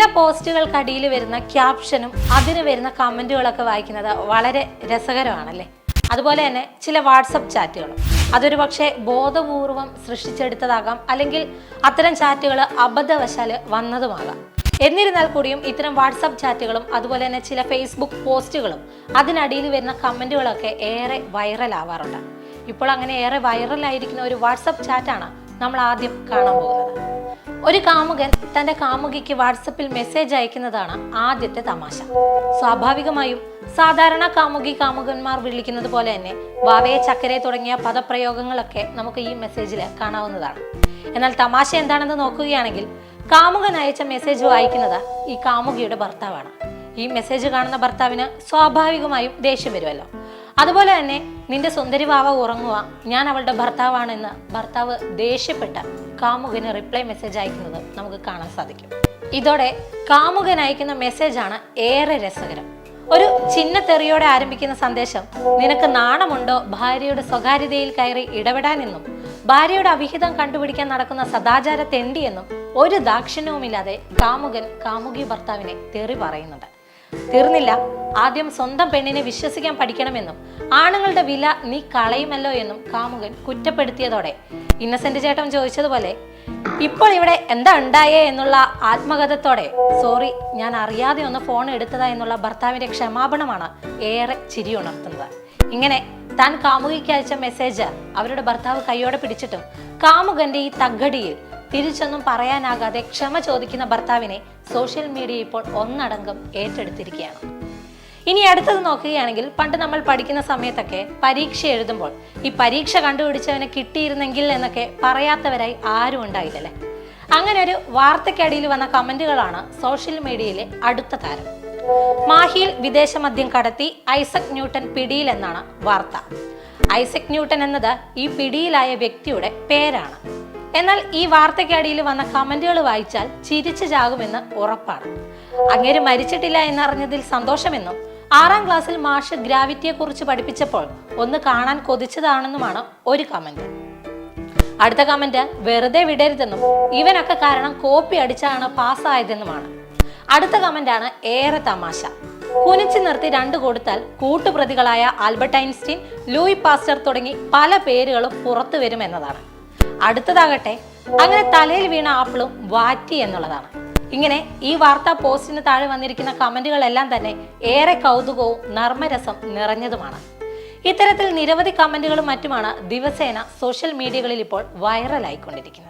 ചില പോസ്റ്റുകൾക്കടിയിൽ വരുന്ന ക്യാപ്ഷനും അതിന് വരുന്ന കമന്റുകളൊക്കെ വായിക്കുന്നത് വളരെ രസകരമാണല്ലേ. അതുപോലെ തന്നെ ചില വാട്സപ്പ് ചാറ്റുകളും അതൊരു പക്ഷേ ബോധപൂർവം സൃഷ്ടിച്ചെടുത്തതാകാം, അല്ലെങ്കിൽ അത്തരം ചാറ്റുകൾ അബദ്ധവശാൽ വന്നതുമാകാം. എന്നിരുന്നാൽ കൂടിയും ഇത്തരം വാട്സപ്പ് ചാറ്റുകളും അതുപോലെ തന്നെ ചില ഫേസ്ബുക്ക് പോസ്റ്റുകളും അതിനടിയിൽ വരുന്ന കമന്റുകളൊക്കെ ഏറെ വൈറലാവാറുണ്ട്. ഇപ്പോൾ അങ്ങനെ ഏറെ വൈറലായിരിക്കുന്ന ഒരു വാട്സപ്പ് ചാറ്റാണ് നമ്മൾ ആദ്യം കാണാൻ പോകുന്നത്. ഒരു കാമുകൻ തന്റെ കാമുകിക്ക് വാട്സപ്പിൽ മെസ്സേജ് അയക്കുന്നതാണ് ആദ്യത്തെ തമാശ. സ്വാഭാവികമായും സാധാരണ കാമുകന്മാർ വിളിക്കുന്നത് പോലെ തന്നെ വാവയെ ചക്കരെ തുടങ്ങിയ പദപ്രയോഗങ്ങളൊക്കെ നമുക്ക് ഈ മെസ്സേജിൽ കാണാവുന്നതാണ്. എന്നാൽ തമാശ എന്താണെന്ന് നോക്കുകയാണെങ്കിൽ കാമുകൻ അയച്ച മെസ്സേജ് വായിക്കുന്നത് ഈ കാമുകിയുടെ ഭർത്താവാണ്. ഈ മെസ്സേജ് കാണുന്ന ഭർത്താവിന് സ്വാഭാവികമായും ദേഷ്യം വരുമല്ലോ. അതുപോലെ തന്നെ നിന്റെ സുന്ദരി വാവ ഉറങ്ങുക, ഞാൻ അവളുടെ ഭർത്താവാണെന്ന് ഭർത്താവ് ദേഷ്യപ്പെട്ട കാമുകന് റിപ്ലൈ മെസ്സേജ് അയക്കുന്നത് നമുക്ക് കാണാൻ സാധിക്കും. ഇതോടെ കാമുകൻ അയക്കുന്ന മെസ്സേജാണ് ഏറെ രസകരം. ഒരു ചിഹ്നത്തെറിയോടെ ആരംഭിക്കുന്ന സന്ദേശം നിനക്ക് നാണമുണ്ടോ ഭാര്യയുടെ സ്വകാര്യതയിൽ കയറി ഇടപെടാനെന്നും ഭാര്യയുടെ അവിഹിതം കണ്ടുപിടിക്കാൻ നടക്കുന്ന സദാചാര തെണ്ടിയെന്നും ഒരു ദാക്ഷിണ്യവുമില്ലാതെ കാമുകൻ കാമുകി ഭർത്താവിനെ തെറി പറയുന്നുണ്ട്. തീർന്നില്ല, ആദ്യം സ്വന്തം പെണ്ണിനെ വിശ്വസിക്കാൻ പഠിക്കണമെന്നും ആണുങ്ങളുടെ വില നീ കളയുമല്ലോ എന്നും കാമുകൻ കുറ്റപ്പെടുത്തിയതോടെ ഇന്നസെന്റ് ചേട്ടൻ ചോദിച്ചതുപോലെ ഇപ്പോൾ ഇവിടെ എന്താ ഉണ്ടായേ എന്നുള്ള ആത്മകഥത്തോടെ സോറി ഞാൻ അറിയാതെ ഒന്ന് ഫോൺ എടുത്തതാ എന്നുള്ള ഭർത്താവിന്റെ ക്ഷമാപണമാണ് ഏറെ ചിരി ഉണർത്തുന്നത്. ഇങ്ങനെ താൻ കാമുകിക്ക് അയച്ച മെസ്സേജ് അവരുടെ ഭർത്താവ് കൈയോടെ പിടിച്ചിട്ടും കാമുകന്റെ ഈ തగ్గടിയിൽ തിരിച്ചൊന്നും പറയാനാകാതെ ക്ഷമ ചോദിക്കുന്ന ഭർത്താവിനെ സോഷ്യൽ മീഡിയ ഇപ്പോൾ ഒന്നടങ്കം ഏറ്റെടുത്തിരിക്കുകയാണ്. ഇനി അടുത്തത് നോക്കുകയാണെങ്കിൽ പണ്ട് നമ്മൾ പഠിക്കുന്ന സമയത്തൊക്കെ പരീക്ഷ എഴുതുമ്പോൾ ഈ പരീക്ഷ കണ്ടുപിടിച്ചവനെ കിട്ടിയിരുന്നെങ്കിൽ എന്നൊക്കെ പറയാത്തവരായി ആരും ഉണ്ടായില്ലല്ലേ. അങ്ങനെ ഒരു വാർത്തയ്ക്കടിയിൽ വന്ന കമന്റുകളാണ് സോഷ്യൽ മീഡിയയിലെ അടുത്ത താരം. മാഹിയിൽ വിദേശ മദ്യം കടത്തി ഐസക് ന്യൂട്ടൻ പിടിയിൽ എന്നാണ് വാർത്ത. ഐസക് ന്യൂട്ടൻ എന്നത് ഈ പിടിയിലായ വ്യക്തിയുടെ പേരാണ്. എന്നാൽ ഈ വാർത്തയ്ക്കടിയിൽ വന്ന കമന്റുകൾ വായിച്ചാൽ ചിരിച്ചു ചാകുമെന്ന് ഉറപ്പാണ്. അങ്ങേര് മരിച്ചിട്ടില്ല എന്നറിഞ്ഞതിൽ സന്തോഷമെന്നും 6ാം ക്ലാസ്സിൽ മാഷ് ഗ്രാവിറ്റിയെ കുറിച്ച് പഠിപ്പിച്ചപ്പോൾ ഒന്ന് കാണാൻ കൊതിച്ചതാണെന്നുമാണ് ഒരു കമന്റ്. അടുത്ത കമന്റ് വെറുതെ വിടരുതെന്നും ഇവനൊക്കെ കാരണം കോപ്പി അടിച്ചാണ് പാസ്സായതെന്നുമാണ്. അടുത്ത കമന്റാണ് ഏറെ തമാശ. കുനിച്ചു നിർത്തി 2 കൊടുത്താൽ കൂട്ടുപ്രതികളായ ആൽബർട്ട് ഐൻസ്റ്റീൻ, ലൂയി പാസ്റ്റർ തുടങ്ങി പല പേരുകളും പുറത്തു വരുമെന്നതാണ്. അടുത്തതാകട്ടെ അങ്ങനെ തലയിൽ വീണ ആപ്പിളും വാറ്റി എന്നുള്ളതാണ്. ഇങ്ങനെ ഈ വാർത്താ പോസ്റ്റിന് താഴെ വന്നിരിക്കുന്ന കമന്റുകളെല്ലാം തന്നെ ഏറെ കൗതുകവും നർമ്മരസം നിറഞ്ഞതുമാണ്. ഇത്തരത്തിൽ നിരവധി കമന്റുകളും മറ്റുമാണ് ദിവസേന സോഷ്യൽ മീഡിയകളിൽ ഇപ്പോൾ വൈറലായിക്കൊണ്ടിരിക്കുന്നത്.